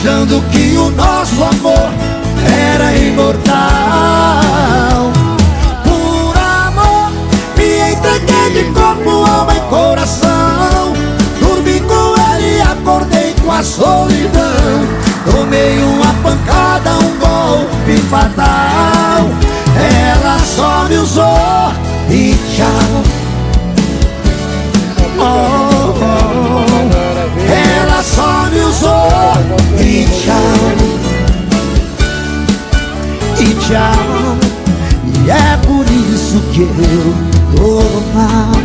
achando que o nosso amor era imortal. Por amor me entreguei de corpo, alma e coração. Dormi com ele e acordei com a solidão. Tomei uma pancada, um golpe fatal. Ela só me usou e tchau. Oh, oh. Ela só me usou e tchau. E tchau. E é por isso que eu tô mal.